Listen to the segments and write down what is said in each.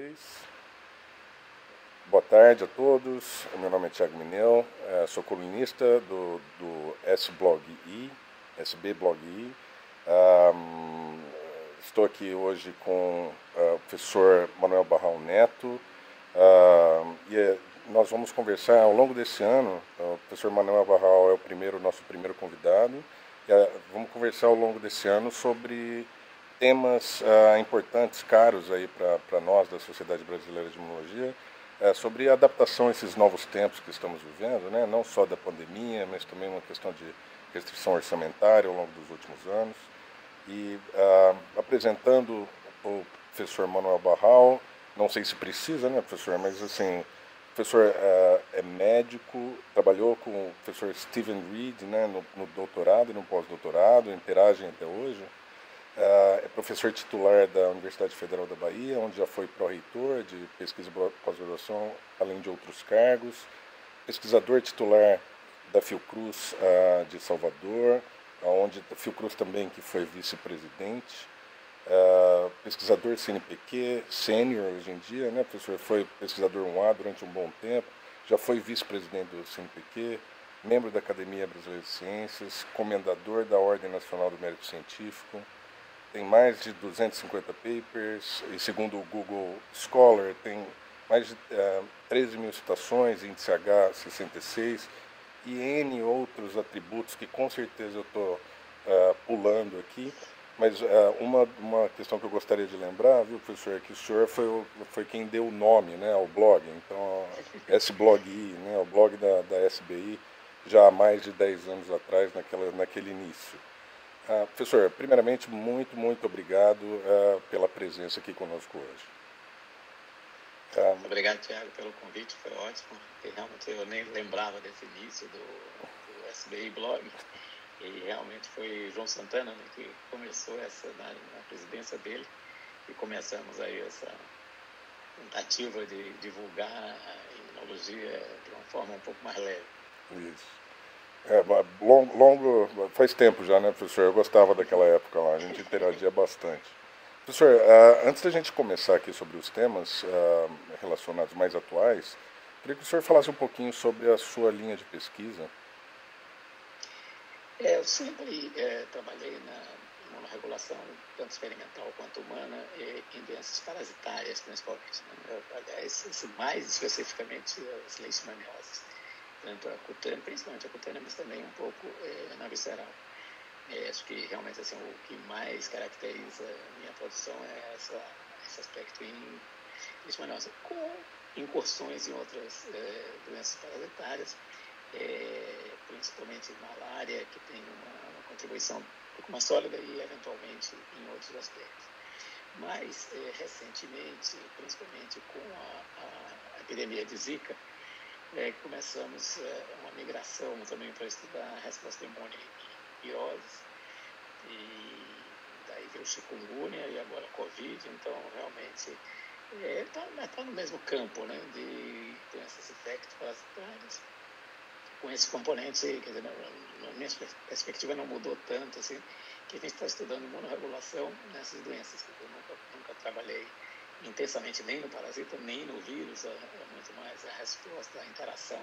3. Boa tarde a todos. Meu nome é Thiago Minel, sou colunista do SB Blog I. Estou aqui hoje com o professor Manuel Barral Neto nós vamos conversar ao longo desse ano. O professor Manuel Barral é o nosso primeiro convidado. Vamos conversar ao longo desse ano sobre temas importantes, caros aí para nós da Sociedade Brasileira de Imunologia, sobre a adaptação a esses novos tempos que estamos vivendo, né? Não só da pandemia, mas também uma questão de restrição orçamentária ao longo dos últimos anos. E apresentando o professor Manuel Barral, não sei se precisa, né, professor, mas assim, o professor é médico, trabalhou com o professor Steven Reed, né, no doutorado e no pós-doutorado, interagem até hoje. É professor titular da Universidade Federal da Bahia, onde já foi pró-reitor de pesquisa e pós-graduação, além de outros cargos. Pesquisador titular da Fiocruz de Salvador, onde a Fiocruz também que foi vice-presidente. Pesquisador CNPq, sênior hoje em dia, né, professor? Foi pesquisador 1A durante um bom tempo, já foi vice-presidente do CNPq, membro da Academia Brasileira de Ciências, comendador da Ordem Nacional do Mérito Científico, tem mais de 250 papers, e segundo o Google Scholar, tem mais de 13 mil citações, índice H66, e N outros atributos que com certeza eu estou pulando aqui. Mas uma questão que eu gostaria de lembrar, viu, professor, é que o senhor foi quem deu o nome, né, ao blog. Então, S-Blog-I, né, o blog da SBI, já há mais de 10 anos atrás, naquele início. Professor, primeiramente, muito obrigado pela presença aqui conosco hoje. Obrigado, Thiago, pelo convite, foi ótimo. Porque realmente eu nem lembrava desse início do SBI Blog. E realmente foi João Santana, né, que começou essa na presidência dele, e começamos aí essa tentativa de divulgar a imunologia de uma forma um pouco mais leve. Isso. Faz tempo já, né, professor? Eu gostava daquela época lá, a gente interagia bastante. Professor, antes da gente começar aqui sobre os temas relacionados mais atuais, queria que o senhor falasse um pouquinho sobre a sua linha de pesquisa. Eu sempre trabalhei na imunorregulação, tanto experimental quanto humana, em doenças parasitárias, principalmente. Né? Aliás, mais especificamente as leishmanioses, tanto a cutânea, principalmente a cutânea, mas também um pouco na visceral. Acho que realmente assim, o que mais caracteriza a minha produção é esse aspecto em leishmaniose, com incursões em outras doenças parasitárias, principalmente malária, que tem uma contribuição um pouco mais sólida e eventualmente em outros aspectos. Mas recentemente, principalmente com a epidemia de Zika, começamos uma migração também para estudar a resposta imune em viroses, e daí veio o chikungunya e agora a Covid, então realmente está no mesmo campo, né, de doenças infecto-parasitárias, com esse componente, quer dizer, na minha perspectiva não mudou tanto, assim, que a gente está estudando imunorregulação nessas doenças, que eu nunca trabalhei intensamente nem no parasita, nem no vírus, muito mais a resposta, a interação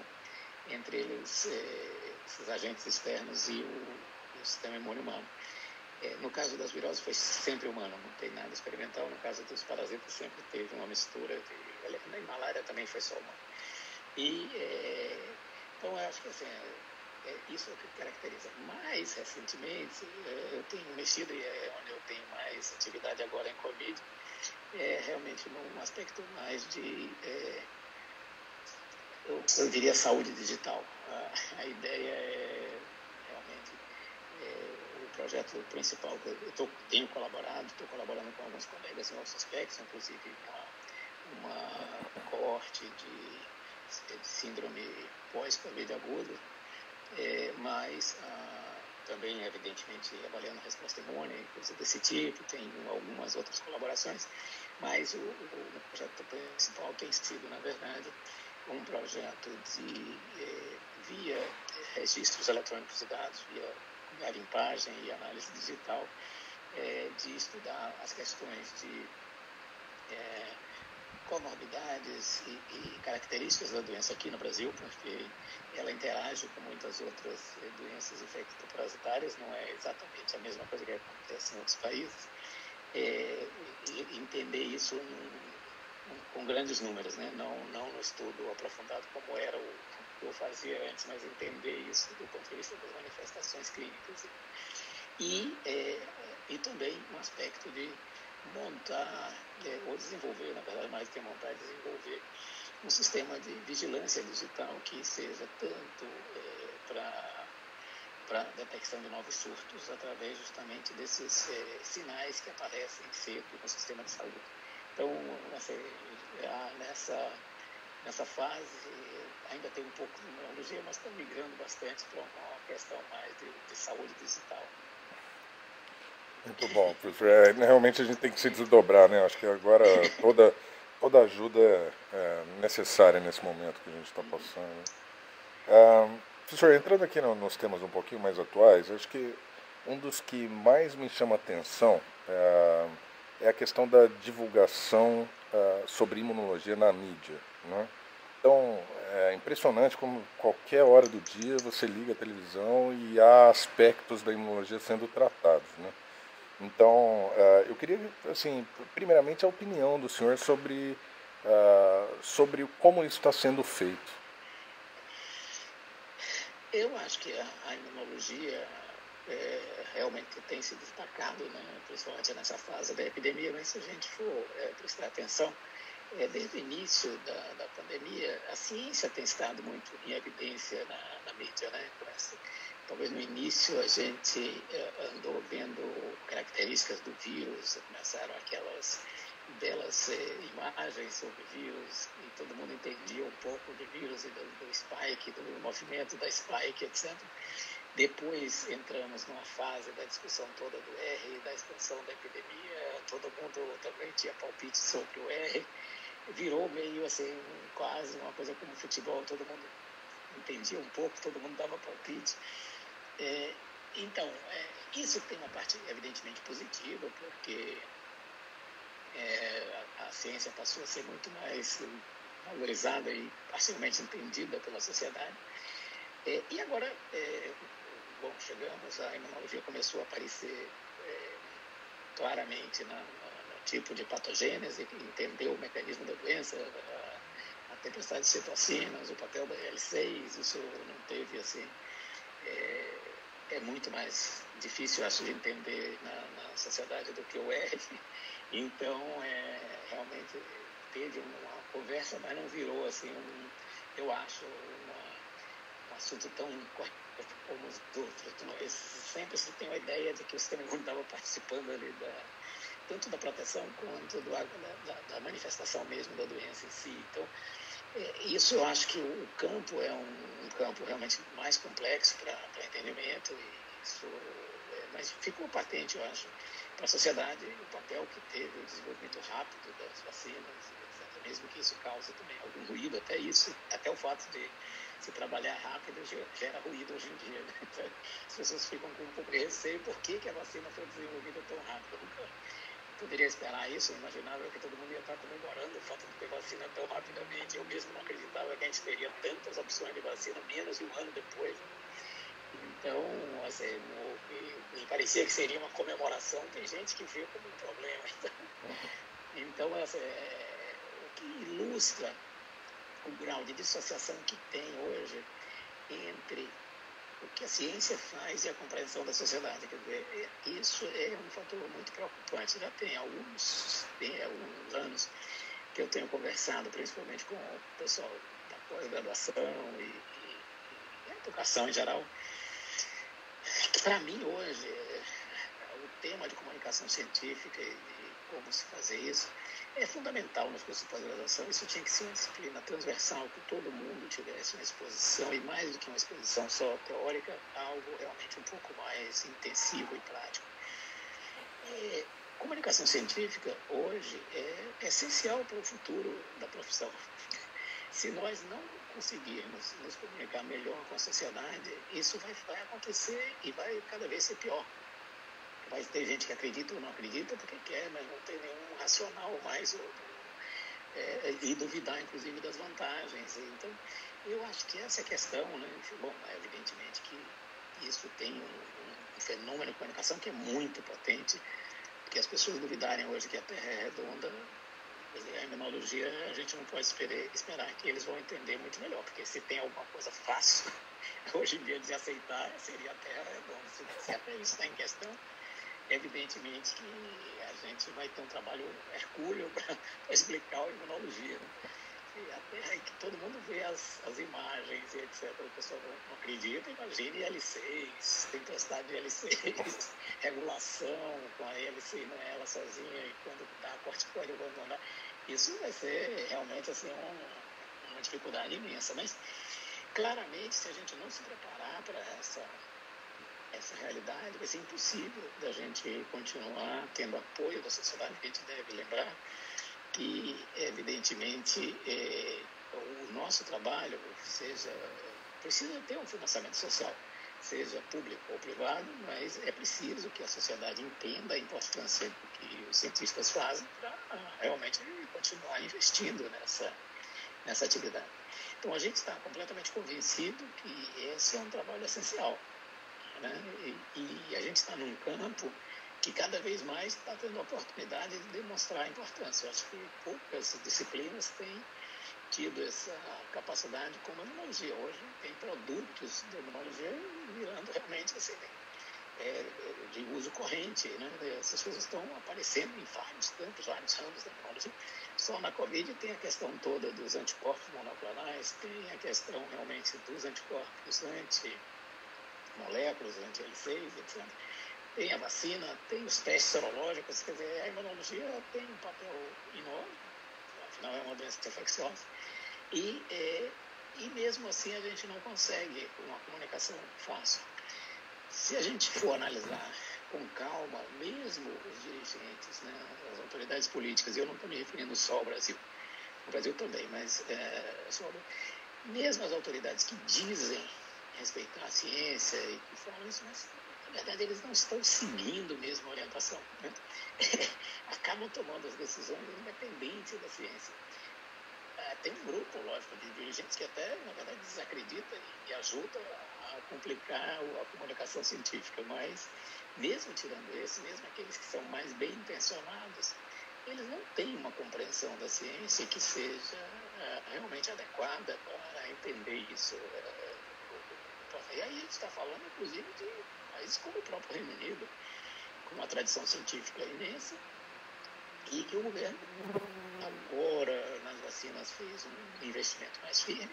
entre eles, esses agentes externos e o sistema imune humano. No caso das viroses foi sempre humano, não tem nada experimental. No caso dos parasitas sempre teve uma mistura, na malária também foi só humano. Então, eu acho que assim, isso é o que caracteriza. Mais recentemente, eu tenho mexido, e é onde eu tenho mais atividade agora em Covid, realmente num aspecto mais de, eu diria, saúde digital. A ideia é realmente o projeto principal que eu tenho colaborado, estou colaborando com alguns colegas em outros aspectos, inclusive uma coorte de síndrome pós-Covid aguda, mas também, evidentemente, avaliando a resposta imune, coisas desse tipo, tem algumas outras colaborações, mas o projeto principal tem sido, na verdade, um projeto via registros eletrônicos de dados, via garimpagem e análise digital, de estudar as questões de comorbidades e características da doença aqui no Brasil, porque ela interage com muitas outras doenças infecto-parasitárias, não é exatamente a mesma coisa que acontece em outros países. E entender isso com grandes números, né? Não no estudo aprofundado como era o que eu fazia antes, mas entender isso do ponto de vista das manifestações clínicas. E também um aspecto de montar, ou desenvolver, na verdade, mais do que montar, desenvolver um sistema de vigilância digital que seja tanto para detecção de novos surtos, através justamente desses sinais que aparecem cedo no sistema de saúde. Então, nessa fase, ainda tem um pouco de imunologia, mas está migrando bastante para uma questão mais de saúde digital. Muito bom, professor. Realmente a gente tem que se desdobrar, né? Acho que agora toda ajuda é necessária nesse momento que a gente está passando. Professor, entrando aqui nos temas um pouquinho mais atuais, acho que um dos que mais me chama a atenção é a questão da divulgação sobre imunologia na mídia, né? Então, é impressionante como qualquer hora do dia você liga a televisão e há aspectos da imunologia sendo tratados, né? Então, eu queria, assim, primeiramente a opinião do senhor sobre como isso está sendo feito. Eu acho que a imunologia realmente tem se destacado, né, principalmente nessa fase da epidemia, mas se a gente for prestar atenção, desde o início da pandemia, a ciência tem estado muito em evidência na mídia, né? Talvez no início a gente andou vendo características do vírus, começaram aquelas belas imagens sobre vírus, e todo mundo entendia um pouco de vírus e do spike, do movimento da spike, etc. Depois entramos numa fase da discussão toda do R, da expansão da epidemia, todo mundo também tinha palpite sobre o R, virou meio assim, quase uma coisa como futebol, todo mundo entendia um pouco, todo mundo dava palpite. Então, isso tem uma parte evidentemente positiva, porque a ciência passou a ser muito mais valorizada e parcialmente entendida pela sociedade. E agora, chegamos, a imunologia começou a aparecer claramente no tipo de patogênese, que entendeu o mecanismo da doença, a tempestade de citocinas, o papel da IL-6, isso não teve assim... É muito mais difícil, acho, de entender na sociedade do que o R. Então, realmente teve uma conversa, mas não virou, assim, eu acho, um assunto tão como os outros. Sempre se tem a ideia de que o sistema imune estava participando ali tanto da proteção quanto da manifestação mesmo da doença em si. Então, isso eu acho que o campo é um campo realmente mais complexo para entendimento, e isso, mas ficou patente, eu acho, para a sociedade o papel que teve o desenvolvimento rápido das vacinas, etc. Mesmo que isso cause também algum ruído, até o fato de se trabalhar rápido gera ruído hoje em dia, né? As pessoas ficam com um pouco de receio, por que a vacina foi desenvolvida tão rápido? Nunca poderia esperar isso, eu imaginava que todo mundo ia estar comemorando o fato de ter vacina tão rapidamente. Eu mesmo não acreditava que a gente teria tantas opções de vacina menos de um ano depois. Então, assim, me parecia que seria uma comemoração, tem gente que vê como um problema. Então assim, o que ilustra o grau de dissociação que tem hoje entre o que a ciência faz e a compreensão da sociedade. Quer dizer, isso é um fator muito preocupante. Já tem alguns anos que eu tenho conversado, principalmente com o pessoal da pós-graduação e educação em geral, que para mim hoje o tema de comunicação científica e como se fazer isso é fundamental nos cursos de pós-graduação. Isso tinha que ser uma disciplina transversal, que todo mundo tivesse uma exposição, e mais do que uma exposição só teórica, algo realmente um pouco mais intensivo e prático. Comunicação científica hoje é essencial para o futuro da profissão. Se nós não conseguirmos nos comunicar melhor com a sociedade, isso vai acontecer e vai cada vez ser pior. Vai ter gente que acredita ou não acredita porque quer, mas não tem nenhum racional mais e duvidar, inclusive, das vantagens. Então, eu acho que essa questão, né? Bom, evidentemente que isso tem um fenômeno de comunicação que é muito potente, porque as pessoas duvidarem hoje que a Terra é redonda, a imunologia, a gente não pode esperar que eles vão entender muito melhor, porque se tem alguma coisa fácil, hoje em dia, de aceitar, seria a Terra redonda. Se até isso está em questão, evidentemente que a gente vai ter um trabalho hercúleo para explicar a imunologia, né? E a Terra é que todo mundo vê as imagens e etc. O pessoal não acredita, imagine IL-6, tempestade de IL-6, regulação com a IL-6, não é ela sozinha, e quando dá a corticoide vamos andar. Isso vai ser realmente assim, uma dificuldade imensa, mas claramente se a gente não se preparar para essa realidade, vai ser impossível da gente continuar tendo apoio da sociedade. A gente deve lembrar que, evidentemente, o nosso trabalho precisa ter um financiamento social, seja público ou privado, mas é preciso que a sociedade entenda a importância que os cientistas fazem para realmente continuar investindo nessa atividade. Então, a gente está completamente convencido que esse é um trabalho essencial, né? E a gente está num campo que cada vez mais está tendo a oportunidade de demonstrar a importância. Eu acho que poucas disciplinas têm tido essa capacidade como a imunologia. Hoje tem produtos da imunologia virando realmente assim, de uso corrente, né? Essas coisas estão aparecendo em vários campos, vários ramos da imunologia. Só na Covid tem a questão toda dos anticorpos monoclonais, tem a questão realmente dos anticorpos anti-moléculas, anti-L6, etc. Tem a vacina, tem os testes serológicos, quer dizer, a imunologia tem um papel enorme, afinal é uma doença infecciosa, e mesmo assim a gente não consegue uma comunicação fácil. Se a gente for analisar com calma, mesmo os dirigentes, né, as autoridades políticas, e eu não estou me referindo só ao Brasil, o Brasil também, mas mesmo as autoridades que dizem respeitar a ciência e que falam isso, mas na verdade eles não estão seguindo mesmo a orientação, né? Acabam tomando as decisões independentes da ciência. Tem um grupo, lógico, de dirigentes que até, na verdade, desacredita e ajuda a complicar a comunicação científica, mas mesmo tirando esse, mesmo aqueles que são mais bem intencionados, eles não têm uma compreensão da ciência que seja realmente adequada para entender isso. E aí a gente está falando, inclusive, de países como o próprio Reino Unido, com uma tradição científica imensa, e que o governo agora nas vacinas fez um investimento mais firme,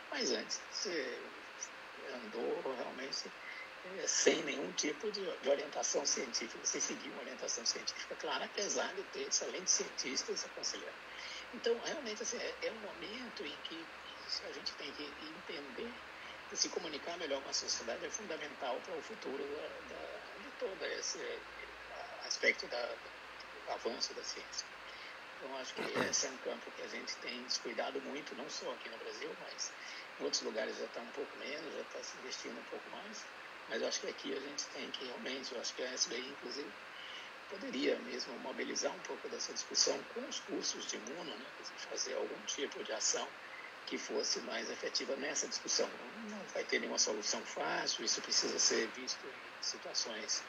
mas antes andou realmente sem nenhum tipo de orientação científica, sem seguir uma orientação científica clara, apesar de ter excelentes cientistas aconselhando. Então, realmente, assim, é um momento em que a gente tem que entender que se comunicar melhor com a sociedade é fundamental para o futuro de todo esse aspecto do avanço da ciência. Então, acho que esse é um campo que a gente tem descuidado muito, não só aqui no Brasil, mas em outros lugares já está um pouco menos, já está se investindo um pouco mais. Mas eu acho que aqui a gente tem que realmente, eu acho que a SBI, inclusive, poderia mesmo mobilizar um pouco dessa discussão com os cursos de imuno, né, fazer algum tipo de ação que fosse mais efetiva nessa discussão. Não vai ter nenhuma solução fácil, isso precisa ser visto em situações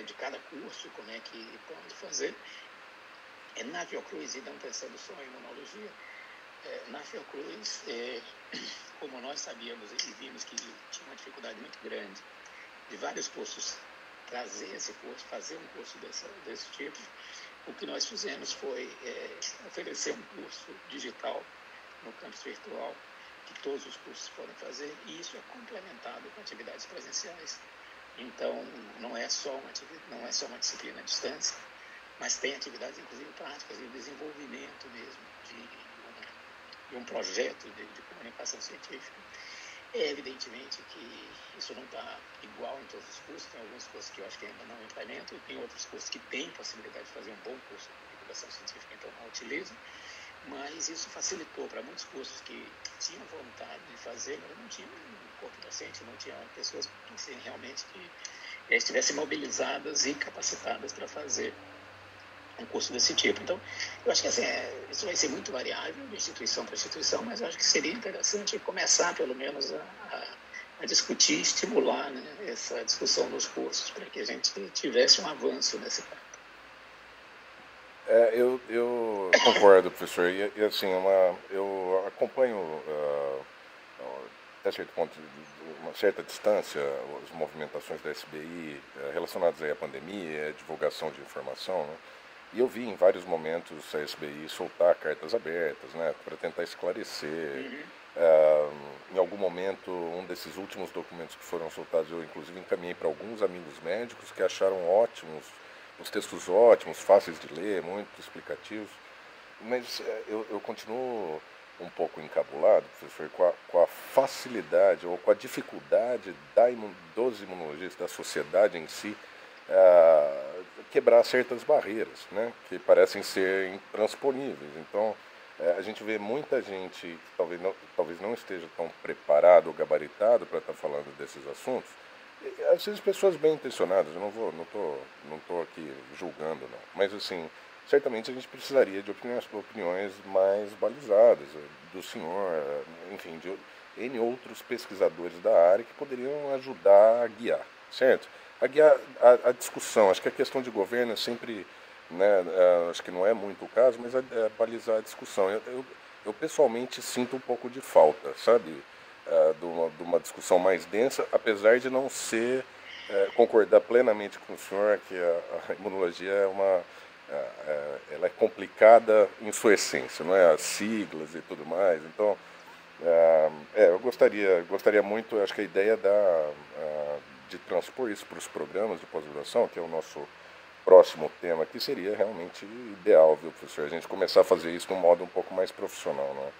de cada curso, como é que pode fazer. Na Fiocruz, e não pensando só em imunologia, na Fiocruz, como nós sabíamos e vimos que tinha uma dificuldade muito grande de vários cursos trazer esse curso, fazer um curso desse tipo, o que nós fizemos foi oferecer um curso digital no campus virtual, que todos os cursos podem fazer, e isso é complementado com atividades presenciais. Então, não é só uma disciplina à distância, mas tem atividades, inclusive práticas, de desenvolvimento mesmo, de um projeto de comunicação científica. Evidentemente que isso não está igual em todos os cursos, tem alguns cursos que eu acho que ainda não implementam, e tem outros cursos que têm possibilidade de fazer um bom curso de divulgação científica, então não utilizam, mas isso facilitou para muitos cursos que tinham vontade de fazer, mas não tinham um corpo docente, não tinham pessoas que estivessem mobilizadas e capacitadas para fazer um curso desse tipo. Então, eu acho que assim, isso vai ser muito variável de instituição para instituição, mas eu acho que seria interessante começar, pelo menos, a discutir, estimular, né, essa discussão nos cursos, para que a gente tivesse um avanço nesse campo. Eu concordo, professor. E assim, eu acompanho até certo ponto, de uma certa distância, as movimentações da SBI relacionadas aí à pandemia, à divulgação de informação, né? E eu vi em vários momentos a SBI soltar cartas abertas, né, para tentar esclarecer. Em algum momento, um desses últimos documentos que foram soltados, eu inclusive encaminhei para alguns amigos médicos que acharam ótimos, os textos ótimos, fáceis de ler, muito explicativos. Mas eu continuo um pouco encabulado, professor, com a facilidade ou com a dificuldade dos imunologistas, da sociedade em si, quebrar certas barreiras, né, que parecem ser intransponíveis. Então, a gente vê muita gente que talvez não esteja tão preparado ou gabaritado para estar falando desses assuntos. E, às vezes pessoas bem intencionadas, eu não tô aqui julgando não, mas assim, certamente a gente precisaria de opiniões mais balizadas do senhor, enfim, de N outros pesquisadores da área que poderiam ajudar a guiar, certo? A guiar a discussão. Acho que a questão de governo é sempre, né, acho que não é muito o caso, mas balizar a discussão. Eu pessoalmente sinto um pouco de falta, sabe, de uma discussão mais densa, apesar de não ser, concordar plenamente com o senhor que a imunologia ela é complicada em sua essência, não é? As siglas e tudo mais. Então, eu gostaria muito, acho que a ideia de transpor isso para os programas de pós-graduação, que é o nosso próximo tema aqui, seria realmente ideal, viu, professor? A gente começar a fazer isso de um modo um pouco mais profissional, não é?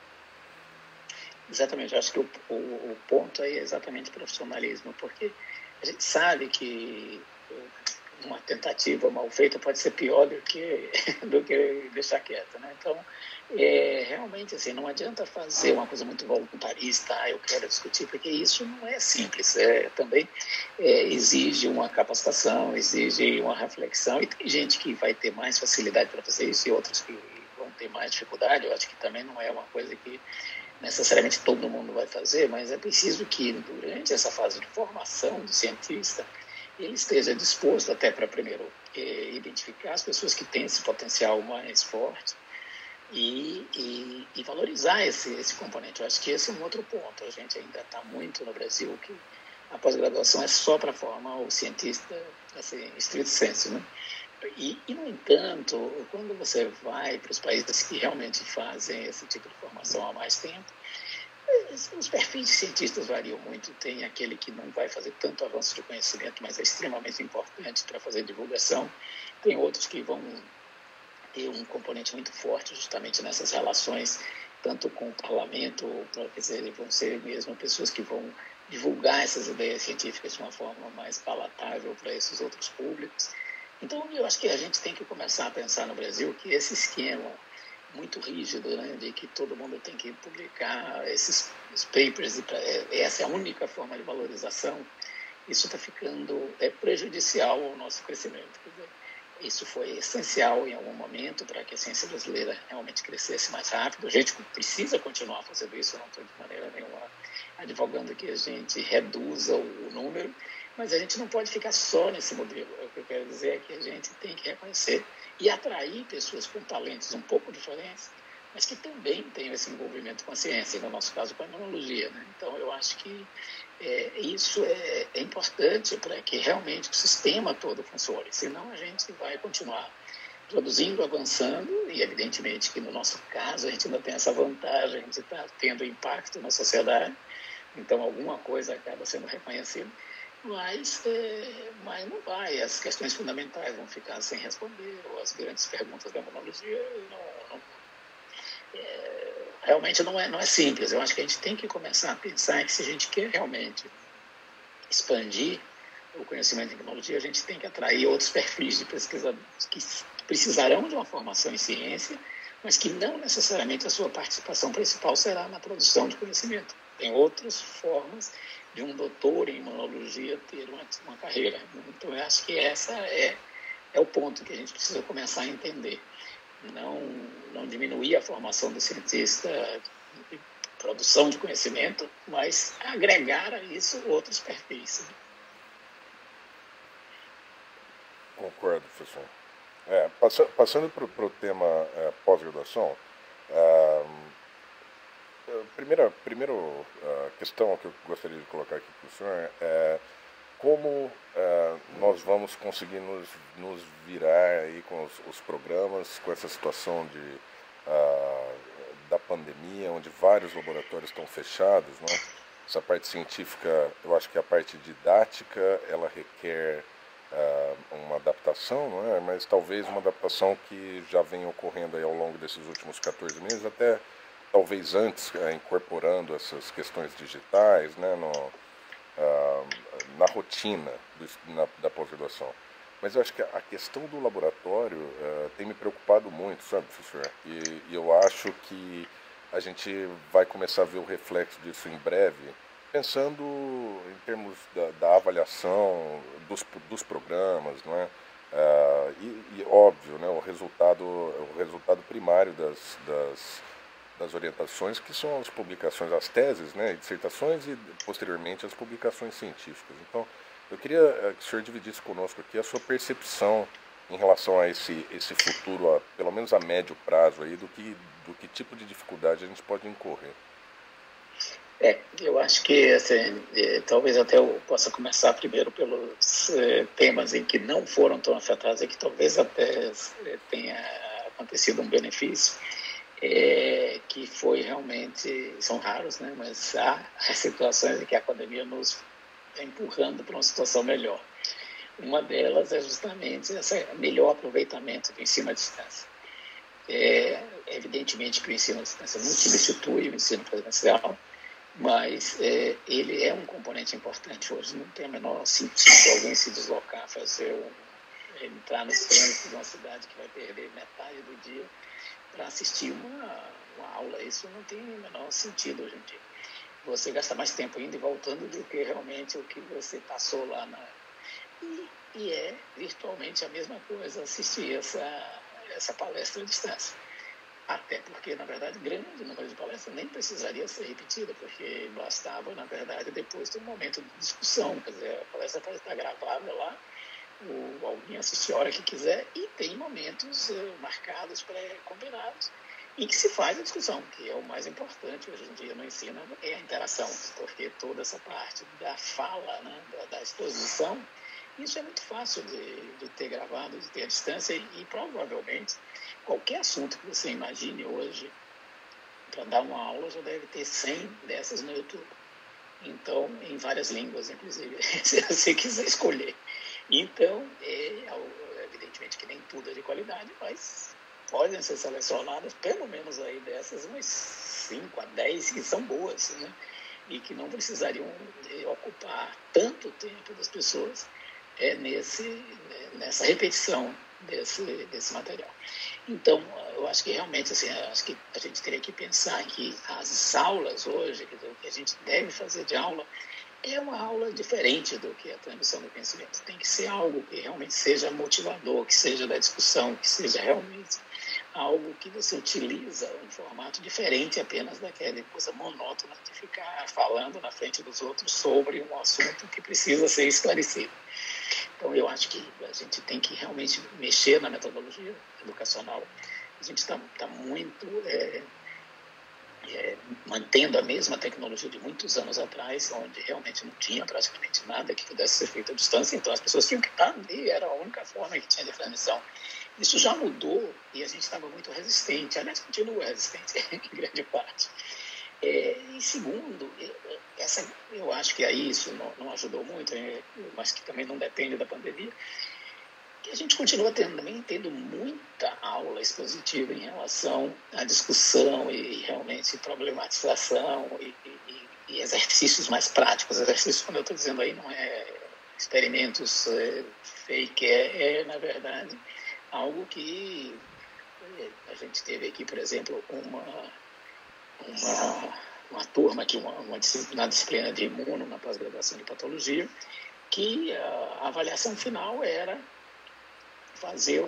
Exatamente, eu acho que o ponto aí é exatamente profissionalismo, porque a gente sabe que uma tentativa mal feita pode ser pior do que deixar quieto, né? Então, realmente, assim, não adianta fazer uma coisa muito voluntarista, eu quero discutir, porque isso não é simples, também exige uma capacitação, exige uma reflexão, e tem gente que vai ter mais facilidade para fazer isso e outros que vão ter mais dificuldade. Eu acho que também não é uma coisa que necessariamente todo mundo vai fazer, mas é preciso que durante essa fase de formação do cientista ele esteja disposto até para primeiro identificar as pessoas que têm esse potencial mais forte e valorizar esse componente. Eu acho que esse é um outro ponto. A gente ainda está muito no Brasil que a pós-graduação é só para formar o cientista, assim, estrito sensu, né? No entanto, quando você vai para os países que realmente fazem esse tipo de formação há mais tempo, os perfis de cientistas variam muito. Tem aquele que não vai fazer tanto avanço de conhecimento, mas é extremamente importante para fazer divulgação. Tem outros que vão ter um componente muito forte justamente nessas relações, tanto com o parlamento, quer dizer, vão ser mesmo pessoas que vão divulgar essas ideias científicas de uma forma mais palatável para esses outros públicos. Então, eu acho que a gente tem que começar a pensar no Brasil que esse esquema muito rígido, né, de que todo mundo tem que publicar esses papers, e essa é a única forma de valorização, isso está ficando prejudicial ao nosso crescimento. Quer dizer, isso foi essencial em algum momento para que a ciência brasileira realmente crescesse mais rápido. A gente precisa continuar fazendo isso, eu não estou de maneira nenhuma advogando que a gente reduza o número, mas a gente não pode ficar só nesse modelo. O que eu quero dizer é que a gente tem que reconhecer e atrair pessoas com talentos um pouco diferentes, mas que também tenham esse envolvimento com a ciência, no nosso caso com a imunologia, né? Então, eu acho que isso é importante para que realmente o sistema todo funcione, senão a gente vai continuar produzindo, avançando, e evidentemente que no nosso caso a gente ainda tem essa vantagem de estar tendo impacto na sociedade, então alguma coisa acaba sendo reconhecida, mas não vai, as questões fundamentais vão ficar sem responder, ou as grandes perguntas da imunologia realmente não é simples. Eu acho que a gente tem que começar a pensar que se a gente quer realmente expandir o conhecimento em imunologia, a gente tem que atrair outros perfis de pesquisadores que precisarão de uma formação em ciência, mas que não necessariamente a sua participação principal será na produção de conhecimento. Tem outras formas de um doutor em imunologia ter uma carreira. Então, eu acho que essa é é o ponto que a gente precisa começar a entender. Não diminuir a formação do cientista, produção de conhecimento, mas agregar a isso outros perfis. Concordo, professor. Passando para o tema pós-graduação, primeira questão que eu gostaria de colocar aqui para o senhor é como nós vamos conseguir nos virar aí com os programas, com essa situação da pandemia, onde vários laboratórios estão fechados, né? Essa parte científica, eu acho que a parte didática, ela requer uma adaptação, não é? Mas talvez uma adaptação que já vem ocorrendo aí ao longo desses últimos 14 meses, até talvez antes, incorporando essas questões digitais, né, na rotina da pós-graduação. Mas eu acho que a questão do laboratório tem me preocupado muito, sabe, professor? E eu acho que a gente vai começar a ver o reflexo disso em breve, pensando em termos da avaliação dos programas, não é? E óbvio, né, o resultado primário das orientações, que são as publicações, as teses, né, dissertações e posteriormente as publicações científicas. Então, eu queria que o senhor dividisse conosco aqui a sua percepção em relação a esse futuro, pelo menos a médio prazo, aí, do que tipo de dificuldade a gente pode incorrer. Eu acho que assim, talvez até eu possa começar primeiro pelos temas em que não foram tão afetados e que talvez até tenha acontecido um benefício, que foi realmente, são raros, né, mas há situações em que a pandemia nos está empurrando para uma situação melhor. Uma delas é justamente esse melhor aproveitamento do ensino à distância. Evidentemente que o ensino à distância não substitui o ensino presencial, mas ele é um componente importante hoje. Não tem o menor sentido alguém se deslocar, entrar no trânsito de uma cidade que vai perder metade do dia para assistir uma aula. Isso não tem o menor sentido hoje em dia. Você gasta mais tempo indo e voltando do que realmente o que você passou lá e é virtualmente a mesma coisa assistir essa palestra à distância. Até porque, na verdade, grande número de palestras nem precisaria ser repetida, porque bastava, na verdade, depois ter um momento de discussão. Quer dizer, a palestra pode estar gravada lá, alguém assiste a hora que quiser, e tem momentos marcados, pré-combinados, em que se faz a discussão, que é o mais importante hoje em dia no ensino, é a interação, porque toda essa parte da fala, né, da exposição, isso é muito fácil de ter gravado, de ter à distância, e provavelmente qualquer assunto que você imagine hoje, para dar uma aula, já deve ter 100 dessas no YouTube. Então, em várias línguas, inclusive, se você quiser escolher. Então, evidentemente que nem tudo é de qualidade, mas podem ser selecionadas, pelo menos aí dessas, umas 5 a 10 que são boas, né? E que não precisariam ocupar tanto tempo das pessoas nessa repetição desse material. Então, eu acho que realmente, assim, acho que a gente teria que pensar que as aulas hoje, o que a gente deve fazer de aula, é uma aula diferente do que a transmissão do conhecimento. Tem que ser algo que realmente seja motivador, que seja da discussão, que seja realmente algo que você utiliza um formato diferente apenas daquela coisa monótona de ficar falando na frente dos outros sobre um assunto que precisa ser esclarecido. Então, eu acho que a gente tem que realmente mexer na metodologia educacional. A gente está muito mantendo a mesma tecnologia de muitos anos atrás, onde realmente não tinha praticamente nada que pudesse ser feito à distância, então as pessoas tinham que estar ali, era a única forma que tinha de transmissão. Isso já mudou e a gente estava muito resistente, aliás, continua resistente em grande parte. E segundo, eu acho que aí isso não ajudou muito, mas que também não depende da pandemia, que a gente continua tendo muita aula expositiva em relação à discussão e realmente problematização e exercícios mais práticos. Exercícios, quando eu estou dizendo aí, não é experimentos fake, na verdade, algo que a gente teve aqui, por exemplo, uma turma aqui, na disciplina de imuno, na pós-graduação de patologia, que a avaliação final era fazer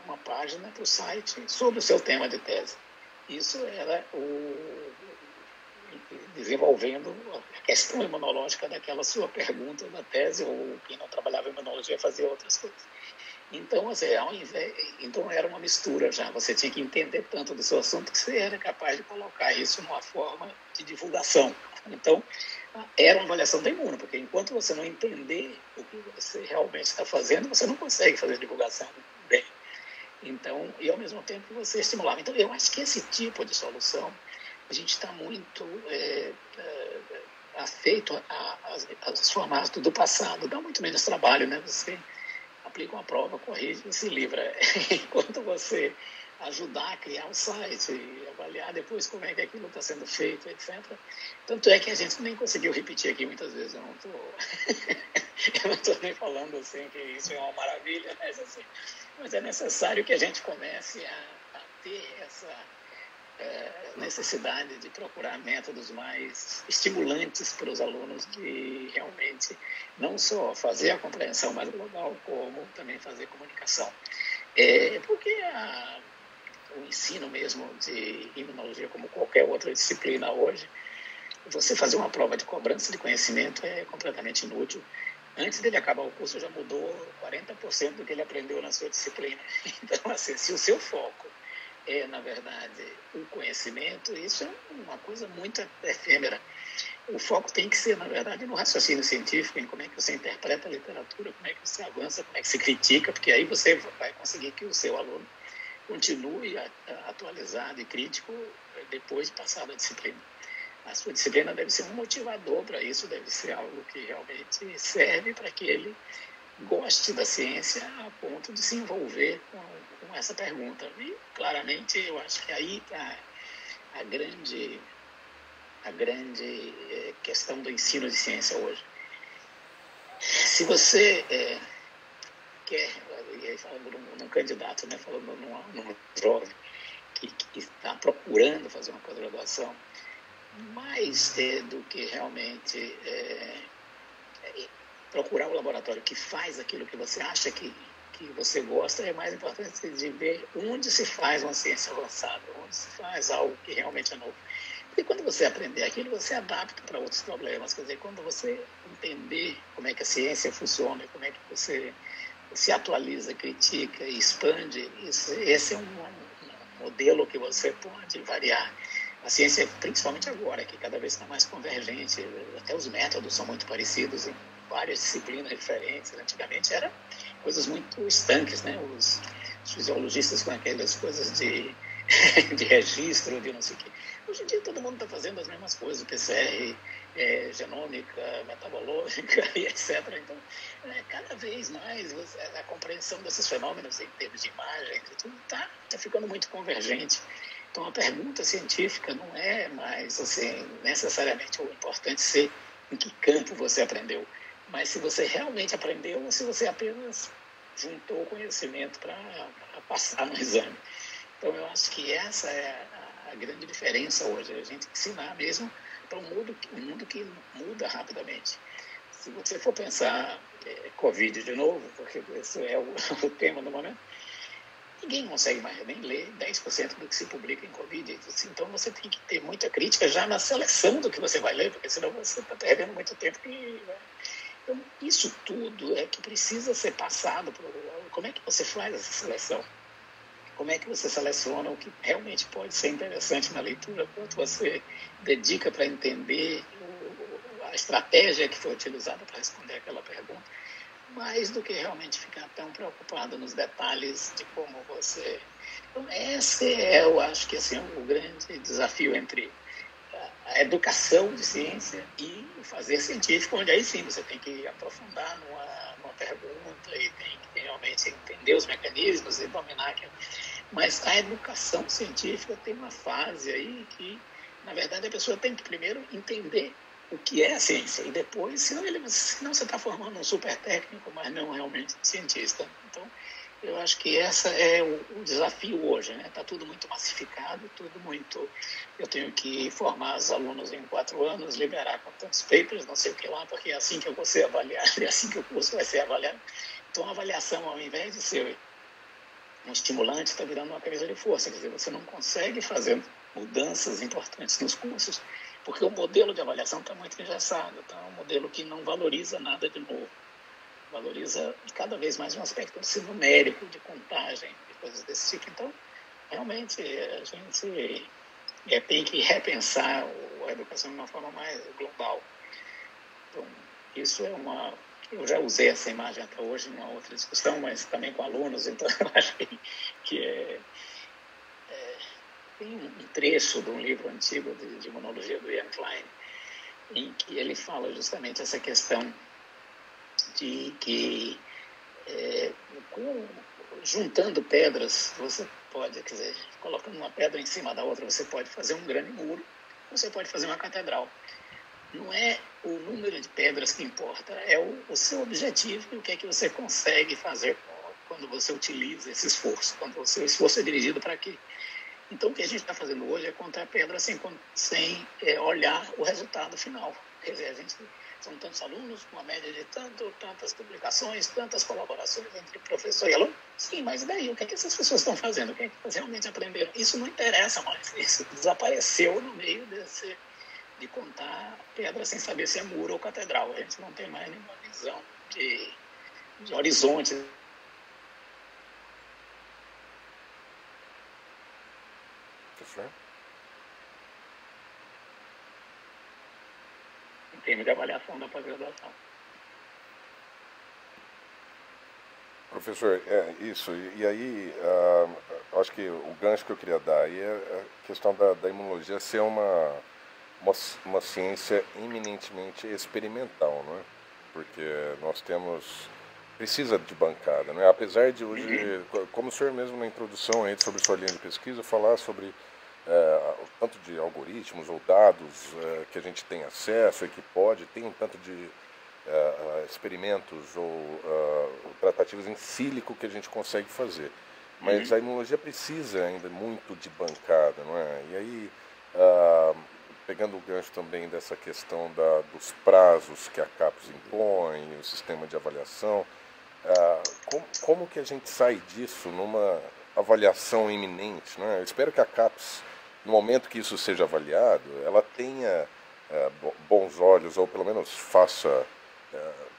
uma página para o site sobre o seu tema de tese. Isso era desenvolvendo a questão imunológica daquela sua pergunta da tese, ou quem não trabalhava em imunologia fazia outras coisas. Então, então era uma mistura já. Você tinha que entender tanto do seu assunto que você era capaz de colocar isso numa forma de divulgação. Então, era uma avaliação da Imuno, porque enquanto você não entender o que você realmente está fazendo, você não consegue fazer divulgação bem. Então, e ao mesmo tempo você estimulava. Então, eu acho que esse tipo de solução, a gente está muito afeito aos formatos do passado. Dá muito menos trabalho, né? Você aplica uma prova, corrige e se livra. Enquanto você ajudar a criar um site e avaliar depois como é que aquilo está sendo feito, etc. Tanto é que a gente nem conseguiu repetir aqui muitas vezes. Eu não estou nem falando assim que isso é uma maravilha, mas é necessário que a gente comece a ter essa necessidade de procurar métodos mais estimulantes para os alunos de realmente não só fazer a compreensão mais global, como também fazer comunicação. Porque o ensino mesmo de imunologia, como qualquer outra disciplina hoje, você fazer uma prova de cobrança de conhecimento é completamente inútil. Antes dele acabar o curso, já mudou 40% do que ele aprendeu na sua disciplina. Então, assim, se o seu foco na verdade, o conhecimento, isso é uma coisa muito efêmera. O foco tem que ser, na verdade, no raciocínio científico, em como é que você interpreta a literatura, como é que você avança, como é que se critica, porque aí você vai conseguir que o seu aluno continue atualizado e crítico depois de passar da disciplina. A sua disciplina deve ser um motivador para isso, deve ser algo que realmente serve para que ele goste da ciência a ponto de se envolver com essa pergunta. E, claramente, eu acho que aí está a grande questão do ensino de ciência hoje. Se você quer, falando num candidato, né, falando num jovem que está procurando fazer uma pós-graduação, mais do que realmente procurar o laboratório que faz aquilo que você acha que você gosta, é mais importante de ver onde se faz uma ciência avançada, onde se faz algo que realmente é novo. Porque quando você aprender aquilo, você adapta para outros problemas. Quer dizer, quando você entender como é que a ciência funciona, como é que você se atualiza, critica e expande, esse é um modelo que você pode variar. A ciência, principalmente agora, que cada vez está mais convergente, até os métodos são muito parecidos em várias disciplinas diferentes. Antigamente era coisas muito estanques, né? Os fisiologistas com aquelas coisas de registro, de não sei o quê. Hoje em dia todo mundo está fazendo as mesmas coisas, PCR, genômica, metabológica e etc. Então, cada vez mais a compreensão desses fenômenos em termos de imagem, tudo está ficando muito convergente. Então, a pergunta científica não é mais assim, necessariamente o importante ser em que campo você aprendeu, mas se você realmente aprendeu ou se você apenas juntou conhecimento para passar no exame. Então, eu acho que essa é a grande diferença hoje, a gente ensinar mesmo para um mundo que muda rapidamente. Se você for pensar Covid de novo, porque esse é o tema do momento, ninguém consegue mais nem ler 10% do que se publica em Covid. Então, você tem que ter muita crítica já na seleção do que você vai ler, porque senão você está perdendo muito tempo. Então, isso tudo é que precisa ser passado. Como é que você faz essa seleção? Como é que você seleciona o que realmente pode ser interessante na leitura? Quanto você dedica para entender a estratégia que foi utilizada para responder aquela pergunta? Mais do que realmente ficar tão preocupado nos detalhes de como você... Então, esse é, eu acho que assim, o grande desafio entre a educação de ciência e o fazer científico, onde aí sim você tem que aprofundar numa pergunta e tem que realmente entender os mecanismos e dominar aquilo. Mas a educação científica tem uma fase aí que, na verdade, a pessoa tem que primeiro entender o que é a ciência e depois, senão você está formando um super técnico, mas não realmente cientista. Então, eu acho que esse é o desafio hoje, né? Está tudo muito massificado, tudo muito... Eu tenho que formar os alunos em 4 anos, liberar com tantos papers, não sei o que lá, porque é assim que eu vou ser avaliado, é assim que o curso vai ser avaliado. Então, a avaliação, ao invés de ser um estimulante está virando uma camisa de força. Quer dizer, você não consegue fazer mudanças importantes nos cursos porque o modelo de avaliação está muito engessado. Então, é um modelo que não valoriza nada de novo. Valoriza cada vez mais um aspecto numérico, de contagem, de coisas desse tipo. Então, realmente, a gente tem que repensar a educação de uma forma mais global. Então, isso é uma... Eu já usei essa imagem até hoje em uma outra discussão, mas também com alunos, então eu acho que tem um trecho de um livro antigo de imunologia do Ian Klein, em que ele fala justamente essa questão de que juntando pedras, você pode, quer dizer, colocando uma pedra em cima da outra, você pode fazer um grande muro, você pode fazer uma catedral. Não é o número de pedras que importa, é o seu objetivo e o que é que você consegue fazer quando você utiliza esse esforço, quando o seu esforço é dirigido para quê. Então, o que a gente está fazendo hoje é contar pedras sem olhar o resultado final. Quer dizer, são tantos alunos, uma média de tantas publicações, tantas colaborações entre professor e aluno. Sim, mas daí, o que é que essas pessoas estão fazendo? O que é que elas realmente aprenderam? Isso não interessa mais. Isso desapareceu no meio de contar pedra sem saber se é muro ou catedral. A gente não tem mais nenhuma visão de horizonte. Em termos de avaliação da pós-graduação. Professor, isso. E aí, acho que o gancho que eu queria dar aí é a questão da imunologia ser uma ciência eminentemente experimental, não é? Porque nós precisa de bancada, não é? Apesar de hoje, como o senhor mesmo na introdução aí sobre sua linha de pesquisa, falar sobre tanto de algoritmos ou dados que a gente tem acesso e que tem um tanto de experimentos ou tratativas em sílico que a gente consegue fazer. Mas a imunologia precisa ainda muito de bancada, não é? E aí, pegando o gancho também dessa questão dos prazos que a CAPES impõe, o sistema de avaliação, como que a gente sai disso numa avaliação iminente, não é? Eu espero que a CAPES, no momento que isso seja avaliado, ela tenha bons olhos, ou pelo menos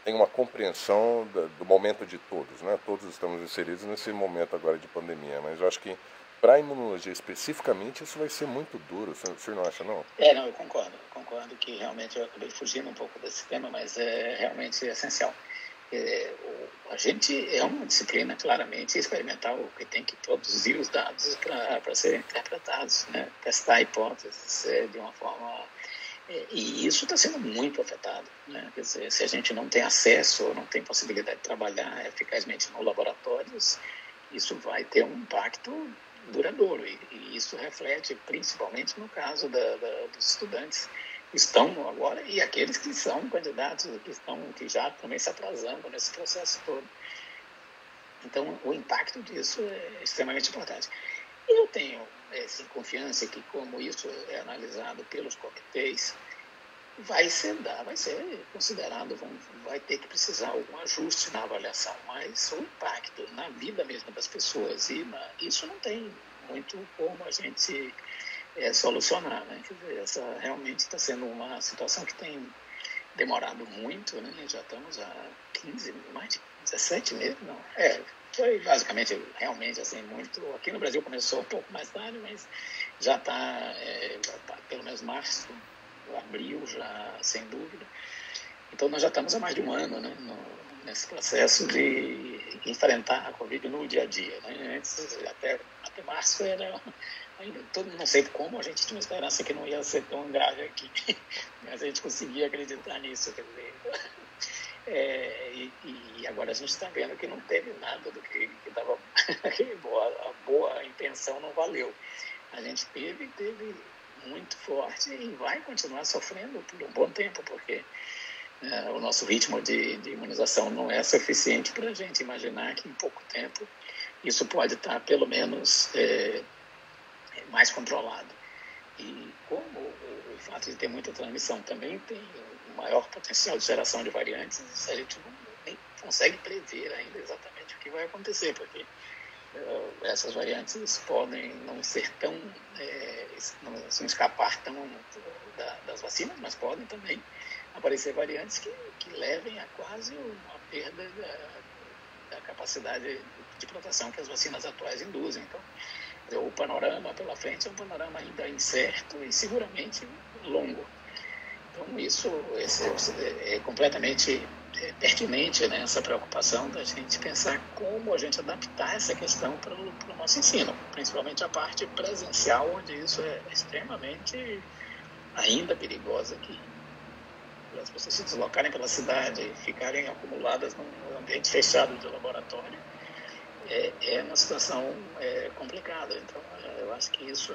tenha uma compreensão do momento de todos, né? Todos estamos inseridos nesse momento agora de pandemia, mas eu acho que para a imunologia especificamente isso vai ser muito duro, o senhor não acha, não? Não, eu concordo que realmente eu acabei fugindo um pouco desse tema, mas é realmente essencial. A gente é uma disciplina claramente experimental que tem que produzir os dados para serem interpretados, né? Testar hipóteses de uma forma... E isso está sendo muito afetado, né? Quer dizer, se a gente não tem acesso ou não tem possibilidade de trabalhar eficazmente nos laboratórios, isso vai ter um impacto duradouro. E isso reflete principalmente no caso dos estudantes que estão agora e aqueles que são candidatos, que já também se atrasando nesse processo todo. Então, o impacto disso é extremamente importante. Eu tenho confiança que, como isso é analisado pelos comitês, vai ser considerado, vai ter que precisar algum ajuste na avaliação, mas o impacto na vida mesmo das pessoas, isso não tem muito como a gente solucionar, né? Quer dizer, essa realmente está sendo uma situação que tem demorado muito, né? Já estamos há mais de 17 meses, não. Foi basicamente, realmente, assim, muito... Aqui no Brasil começou um pouco mais tarde, mas já está, pelo menos março, abril, já, sem dúvida. Então, nós já estamos há mais de um ano, né, nesse processo de enfrentar a Covid no dia a dia, né? Antes, até março, não sei como, a gente tinha uma esperança que não ia ser tão grave aqui, mas a gente conseguia acreditar nisso, quer dizer... E agora a gente está vendo que não teve nada do que estava... a boa intenção não valeu. A gente teve muito forte e vai continuar sofrendo por um bom tempo, porque o nosso ritmo de imunização não é suficiente para a gente imaginar que em pouco tempo isso pode estar, pelo menos, mais controlado. E como o fato de ter muita transmissão também tem maior potencial de geração de variantes, a gente nem consegue prever ainda exatamente o que vai acontecer, porque essas variantes podem não ser tão, não escapar tão das vacinas, mas podem também aparecer variantes que levem a quase uma perda da capacidade de proteção que as vacinas atuais induzem. Então, o panorama pela frente é um panorama ainda incerto e seguramente longo. Então, isso é completamente pertinente, né, essa preocupação da gente pensar como a gente adaptar essa questão para o nosso ensino, principalmente a parte presencial, onde isso é extremamente ainda perigoso aqui. As pessoas se deslocarem pela cidade, ficarem acumuladas num ambiente fechado de laboratório, é uma situação complicada. Então, eu acho que isso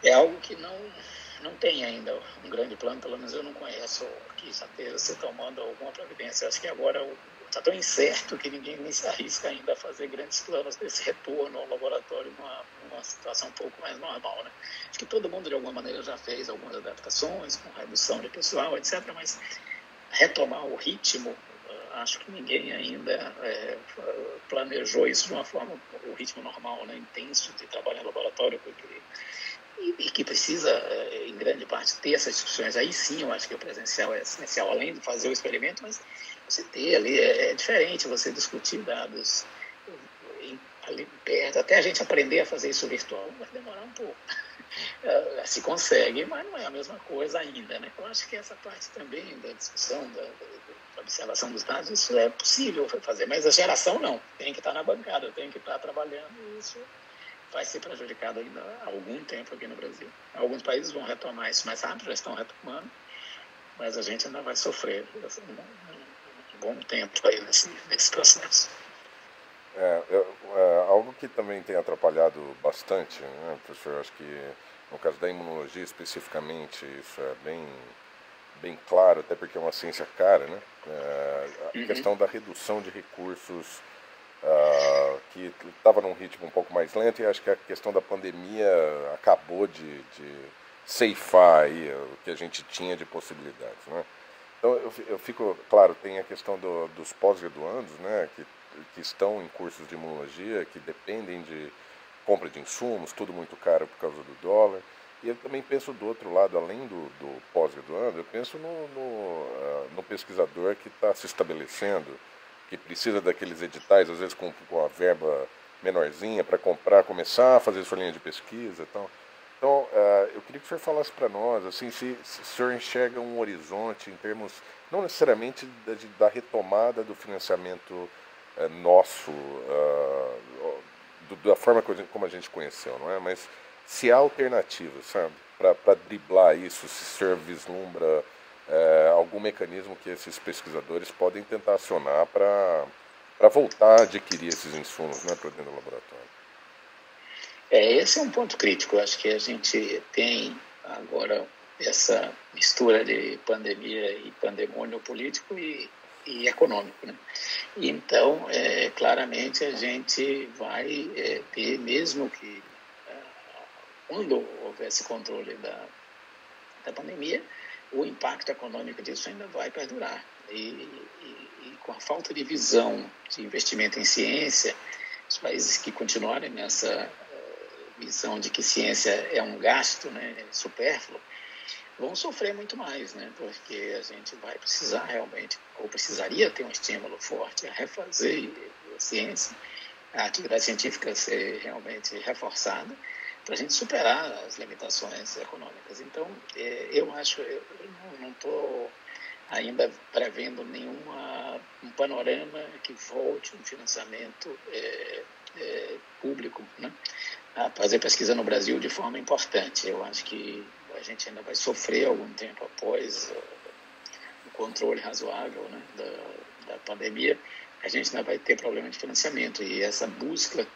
é algo que não tem ainda um grande plano, pelo menos eu não conheço que já esteja se tomando alguma providência. Eu acho que agora está tão incerto que ninguém nem se arrisca ainda a fazer grandes planos desse retorno ao laboratório numa situação um pouco mais normal, né? Acho que todo mundo, de alguma maneira, já fez algumas adaptações, com redução de pessoal, etc., mas retomar o ritmo, acho que ninguém ainda planejou isso de uma forma, o ritmo normal, né, intenso de trabalho em laboratório, e que precisa, em grande parte, ter essas discussões. Aí sim, eu acho que o presencial é essencial, além de fazer o experimento, mas você ter ali, é diferente você discutir dados ali perto, até a gente aprender a fazer isso virtual, vai demorar um pouco. Se consegue, mas não é a mesma coisa ainda, né? Eu acho que essa parte também da discussão, da observação dos dados, isso é possível fazer, mas a geração não, tem que estar na bancada, tem que estar trabalhando, e isso vai ser prejudicado ainda há algum tempo aqui no Brasil. Alguns países vão retomar isso mais rápido, já estão retomando, mas a gente ainda vai sofrer um bom tempo aí nesse processo. Algo que também tem atrapalhado bastante, né, professor? Acho que no caso da imunologia especificamente, isso é bem claro, até porque é uma ciência cara, né? A questão da redução de recursos, que estava num ritmo um pouco mais lento, e acho que a questão da pandemia acabou de ceifar aí o que a gente tinha de possibilidades, né? Então eu fico, claro, tem a questão dos pós-graduandos, né, que estão em cursos de imunologia, que dependem de compra de insumos, tudo muito caro por causa do dólar. E eu também penso do outro lado, além do pós-graduando, eu penso no pesquisador que está se estabelecendo, que precisa daqueles editais, às vezes com a verba menorzinha, para começar a fazer sua linha de pesquisa e tal. Então, eu queria que o senhor falasse para nós, assim, se o senhor enxerga um horizonte em termos, não necessariamente da retomada do financiamento nosso, da forma como a gente conheceu, não é? Mas se há alternativas, sabe, para driblar isso, se o senhor vislumbra algum mecanismo que esses pesquisadores podem tentar acionar para voltar a adquirir esses insumos, né, para dentro do laboratório. Esse é um ponto crítico. Eu acho que a gente tem agora essa mistura de pandemia e pandemônio político e econômico, né? Então, claramente a gente vai ter, mesmo que quando houver esse controle da pandemia, o impacto econômico disso ainda vai perdurar. E com a falta de visão de investimento em ciência, os países que continuarem nessa visão de que ciência é um gasto, né, supérfluo, vão sofrer muito mais, né, porque a gente vai precisar realmente, ou precisaria ter um estímulo forte a refazer a ciência, a atividade científica ser realmente reforçada, para a gente superar as limitações econômicas. Então, eu acho, eu não estou ainda prevendo um panorama que volte um financiamento público, né, a fazer pesquisa no Brasil de forma importante. Eu acho que a gente ainda vai sofrer algum tempo após o controle razoável, né, da pandemia. A gente ainda vai ter problema de financiamento, e essa busca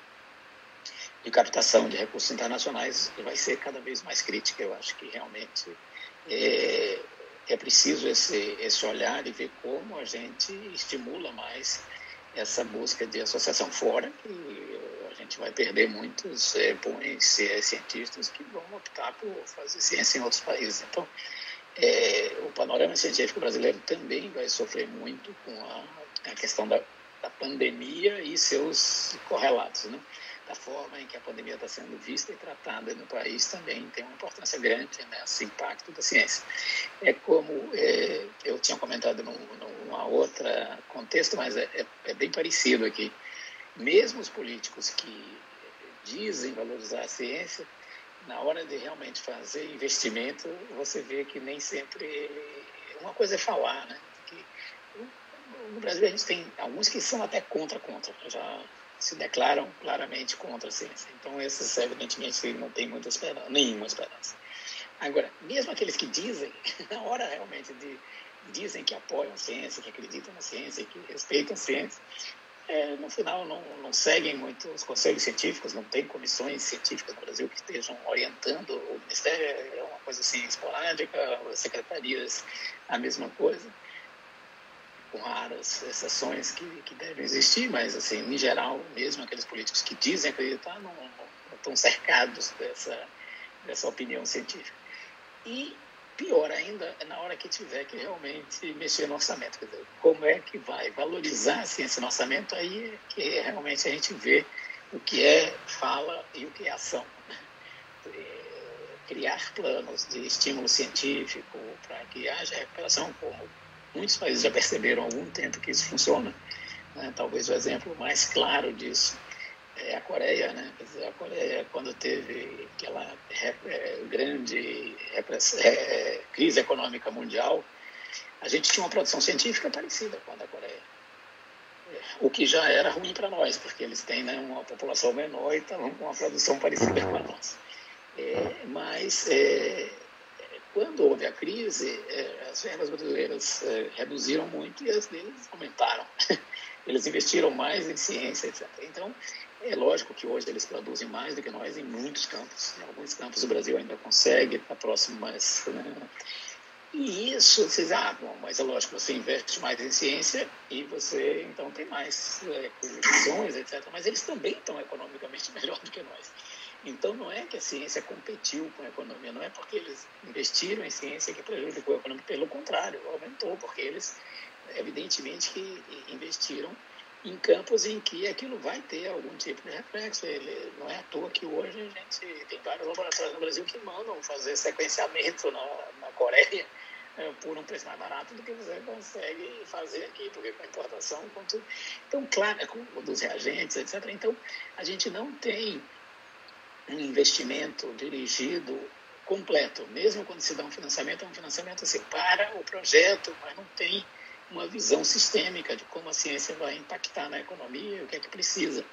de captação de recursos internacionais vai ser cada vez mais crítica. Eu acho que realmente é preciso esse olhar e ver como a gente estimula mais essa busca de associação fora, que a gente vai perder muitos bons cientistas que vão optar por fazer ciência em outros países. Então, o panorama científico brasileiro também vai sofrer muito com a questão da pandemia e seus correlatos, né? Da forma em que a pandemia está sendo vista e tratada no país também tem uma importância grande nesse impacto da ciência. É como eu tinha comentado num outra contexto, mas é bem parecido aqui. Mesmo os políticos que dizem valorizar a ciência, na hora de realmente fazer investimento, você vê que nem sempre... Uma coisa é falar, né? Que no Brasil a gente tem alguns que são até contra, já se declaram claramente contra a ciência. Então esses, evidentemente, não têm muita esperança, nenhuma esperança. Agora, mesmo aqueles que dizem, na hora realmente dizem que apoiam a ciência, que acreditam na ciência, que respeitam a ciência, no final não seguem muito os conselhos científicos, não tem comissões científicas no Brasil que estejam orientando o Ministério, é uma coisa assim esporádica, as secretarias a mesma coisa, com raras exceções que devem existir, mas assim, em geral, mesmo aqueles políticos que dizem acreditar não estão cercados dessa opinião científica. E pior ainda é na hora que tiver que realmente mexer no orçamento. Quer dizer, como é que vai valorizar a ciência no orçamento? Aí é que realmente a gente vê o que é fala e o que é ação. Criar planos de estímulo científico para que haja recuperação, como muitos países já perceberam há algum tempo que isso funciona. Né? Talvez o exemplo mais claro disso é a Coreia, né? Quer dizer, a Coreia, quando teve aquela grande crise econômica mundial, a gente tinha uma produção científica parecida com a da Coreia. O que já era ruim para nós, porque eles têm, né, uma população menor e estavam com uma produção parecida com a nossa. Mas quando houve a crise, as verbas brasileiras reduziram muito e as deles aumentaram. Eles investiram mais em ciência, etc. Então, é lógico que hoje eles produzem mais do que nós em muitos campos. Em alguns campos o Brasil ainda consegue, está próximo, mas... E isso, vocês bom, mas é lógico, você investe mais em ciência e você, então, tem mais visões, etc. Mas eles também estão economicamente melhor do que nós. Então, não é que a ciência competiu com a economia, não é porque eles investiram em ciência que prejudicou a economia, pelo contrário, aumentou, porque eles, evidentemente, que investiram em campos em que aquilo vai ter algum tipo de reflexo. Não é à toa que hoje a gente tem vários laboratórios no Brasil que mandam fazer sequenciamento na Coreia por um preço mais barato do que você consegue fazer aqui, porque com a importação, com tudo. Então, claro, com dos reagentes, etc. Então, a gente não tem um investimento dirigido completo. Mesmo quando se dá um financiamento, é um financiamento assim, para o projeto, mas não tem uma visão sistêmica de como a ciência vai impactar na economia e o que é que precisa.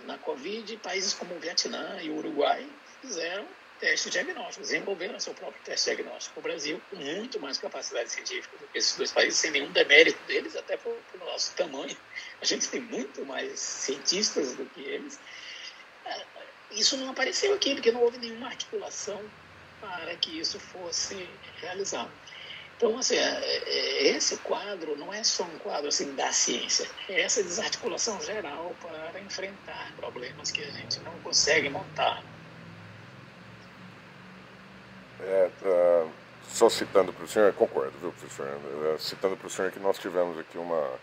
Na Covid, países como o Vietnã e o Uruguai fizeram testes diagnósticos, desenvolveram seu próprio teste diagnóstico. O Brasil, com muito mais capacidade científica do que esses dois países, sem nenhum demérito deles, até pelo nosso tamanho. A gente tem muito mais cientistas do que eles. Isso não apareceu aqui, porque não houve nenhuma articulação para que isso fosse realizado. Então, assim, esse quadro não é só um quadro assim, da ciência, é essa desarticulação geral para enfrentar problemas que a gente não consegue montar. Só citando para o senhor, concordo, viu, professor? Citando para o senhor que nós tivemos aqui uma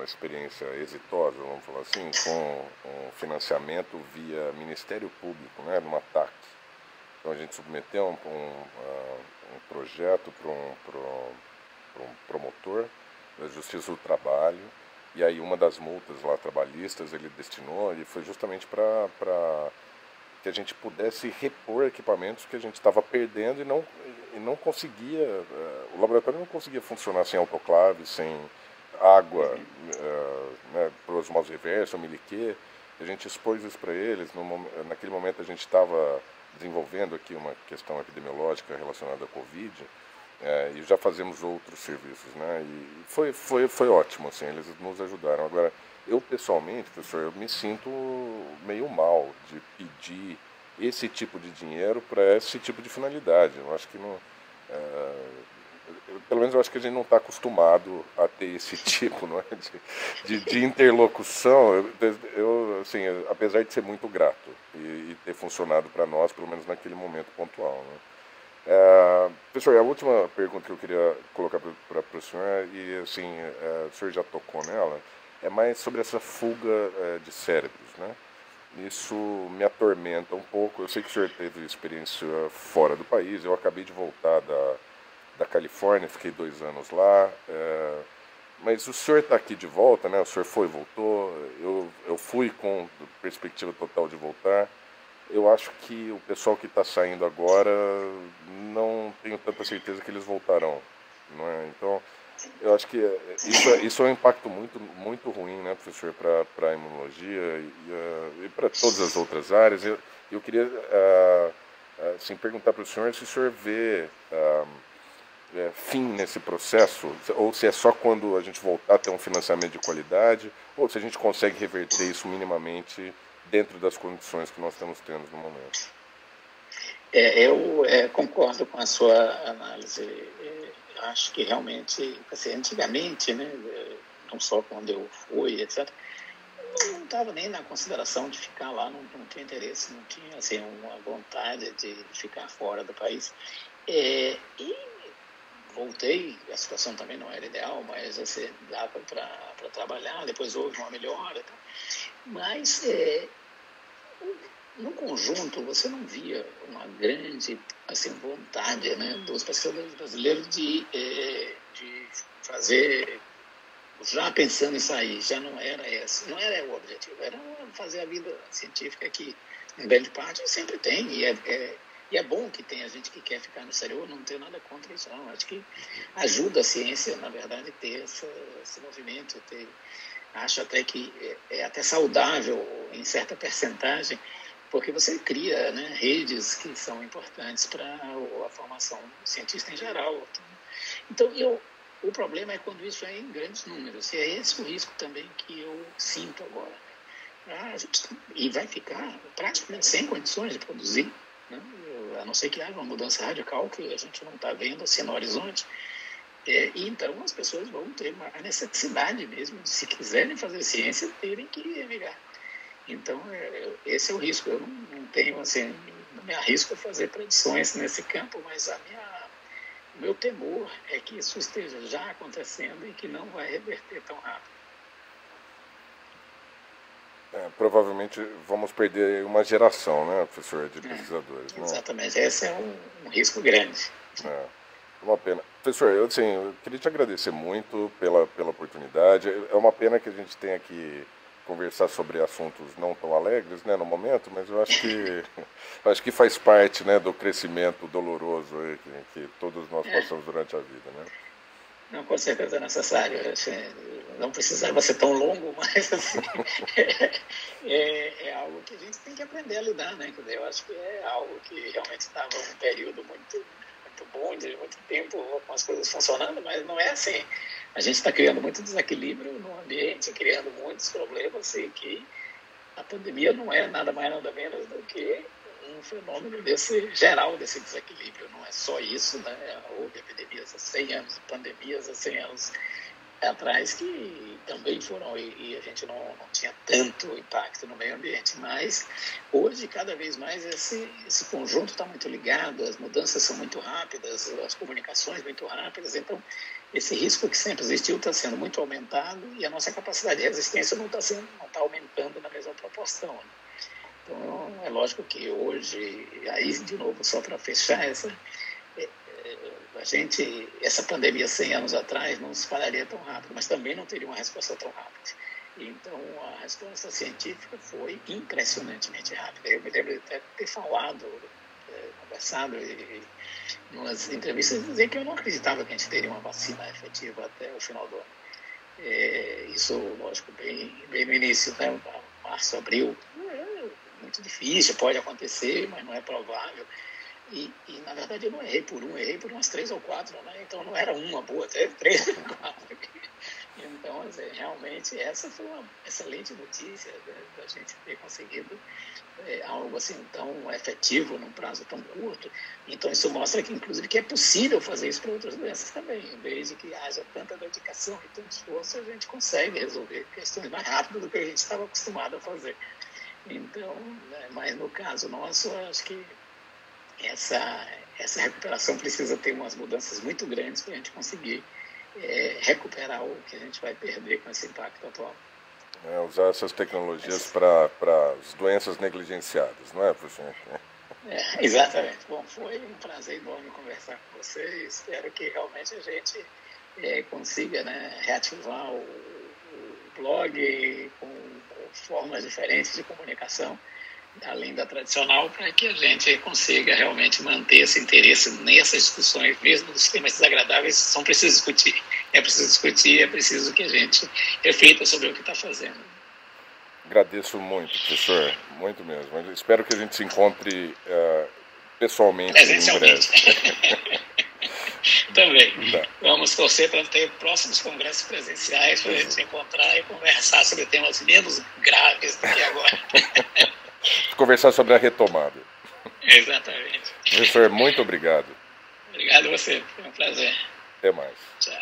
experiência exitosa, vamos falar assim, com um financiamento via Ministério Público, né, numa TAC. Então a gente submeteu um projeto para um promotor da Justiça do Trabalho, e aí uma das multas lá trabalhistas ele destinou, e foi justamente para que a gente pudesse repor equipamentos que a gente estava perdendo e não conseguia, o laboratório não conseguia funcionar sem autoclave, sem água, né, por osmose reversa, miliquê. A gente expôs isso para eles. Naquele momento a gente estava desenvolvendo aqui uma questão epidemiológica relacionada à Covid, e já fazemos outros serviços, né? E foi ótimo, assim, eles nos ajudaram. Agora, eu pessoalmente, professor, eu me sinto meio mal de pedir esse tipo de dinheiro para esse tipo de finalidade. Eu acho que não... pelo menos eu acho que a gente não está acostumado a ter esse tipo, não é, de interlocução. Assim, apesar de ser muito grato e ter funcionado para nós, pelo menos naquele momento pontual, né? Professor, a última pergunta que eu queria colocar para o senhor, e assim, o senhor já tocou nela, é mais sobre essa fuga de cérebros, né? Isso me atormenta um pouco. Eu sei que o senhor teve experiência fora do país. Eu acabei de voltar da Califórnia, fiquei 2 anos lá. Mas o senhor está aqui de volta, né? O senhor foi e voltou. Eu fui com perspectiva total de voltar. Eu acho que o pessoal que está saindo agora, não tenho tanta certeza que eles voltarão, não é? Então, eu acho que isso é um impacto muito ruim, né, professor, para a imunologia e para todas as outras áreas. Eu queria assim, perguntar para o senhor vê fim nesse processo, ou se é só quando a gente voltar a ter um financiamento de qualidade, ou se a gente consegue reverter isso minimamente dentro das condições que nós estamos tendo no momento. Eu concordo com a sua análise. Acho que realmente, assim, antigamente, né, não só quando eu fui, etc., não estava nem na consideração de ficar lá, não tinha interesse, não tinha assim, uma vontade de ficar fora do país. E voltei, a situação também não era ideal, mas assim, dava para trabalhar, depois houve uma melhora. Mas, no conjunto, você não via uma grande assim, vontade, né, dos pesquisadores brasileiros de fazer, já pensando em sair, já não era esse, não era o objetivo, era fazer a vida científica que, em grande parte, sempre tem, e é bom que tenha gente que quer ficar no exterior, não tenho nada contra isso, não. Acho que ajuda a ciência, na verdade, ter esse movimento. Acho até que é até saudável, em certa percentagem, porque você cria, né, redes que são importantes para a formação cientista em geral. Então, o problema é quando isso é em grandes números, e é esse o risco também que eu sinto agora. E vai ficar praticamente sem condições de produzir, né? A não ser que haja uma mudança radical que a gente não está vendo assim no horizonte. E então as pessoas vão ter a necessidade mesmo de, se quiserem fazer ciência, terem que emigrar. Então, esse é o risco. Eu não tenho, assim, não me arrisco a fazer predições nesse campo, mas o meu temor é que isso esteja já acontecendo e que não vai reverter tão rápido. Provavelmente vamos perder uma geração, né, professor, de pesquisadores. Exatamente, esse é um risco grande. É uma pena. Professor, eu queria te agradecer muito pela oportunidade. É uma pena que a gente tenha que conversar sobre assuntos não tão alegres, né, no momento, mas eu acho que faz parte, né, do crescimento doloroso aí que todos nós passamos durante a vida, né? Não, com certeza é necessário. Não precisava ser tão longo, mas assim, é algo que a gente tem que aprender a lidar, né? Quer dizer, eu acho que é algo que realmente estava um período muito bom, de muito tempo com as coisas funcionando, mas não é assim. A gente está criando muito desequilíbrio no ambiente, criando muitos problemas, e que a pandemia não é nada mais, nada menos do que um fenômeno geral desse desequilíbrio. Não é só isso, né? Houve epidemias há 100 anos, pandemias há 100 anos atrás que também foram, e a gente não tinha tanto impacto no meio ambiente, mas hoje cada vez mais esse conjunto está muito ligado, as mudanças são muito rápidas, as comunicações muito rápidas, então esse risco que sempre existiu está sendo muito aumentado e a nossa capacidade de resistência não está aumentando na mesma proporção, né? Então é lógico que hoje, aí de novo só para fechar essa pandemia 100 anos atrás não se espalharia tão rápido, mas também não teria uma resposta tão rápida. Então, a resposta científica foi impressionantemente rápida. Eu me lembro de até ter falado, conversado em umas entrevistas, dizer que eu não acreditava que a gente teria uma vacina efetiva até o final do ano. Isso, lógico, bem no início, né? Março, abril, muito difícil, pode acontecer, mas não é provável. E, na verdade, eu não errei por errei por umas 3 ou 4, né? Então, não era uma boa, teve 3 ou 4. Então, realmente, essa foi uma excelente notícia da gente ter conseguido algo assim tão efetivo num prazo tão curto. Então, isso mostra que, inclusive, que é possível fazer isso para outras doenças também. Desde que haja tanta dedicação e tanto esforço, a gente consegue resolver questões mais rápido do que a gente estava acostumado a fazer. Então, mas no caso nosso, eu acho que essa recuperação precisa ter umas mudanças muito grandes para a gente conseguir recuperar o que a gente vai perder com esse impacto atual. né? Usar essas tecnologias para as doenças negligenciadas, não é, professor? Exatamente. Bom, foi um prazer enorme conversar com você. Espero que realmente a gente consiga, né, reativar o blog com formas diferentes de comunicação, além da tradicional, para que a gente consiga realmente manter esse interesse nessas discussões, mesmo dos temas desagradáveis, são precisos discutir. É preciso discutir, é preciso que a gente reflita sobre o que está fazendo. Agradeço muito, professor, muito mesmo. Eu espero que a gente se encontre pessoalmente em breve. Também. Tá. Vamos torcer para ter próximos congressos presenciais para a gente se encontrar e conversar sobre temas menos graves do que agora. Conversar sobre a retomada. Exatamente. Professor, muito obrigado. Obrigado a você, foi um prazer. Até mais. Tchau.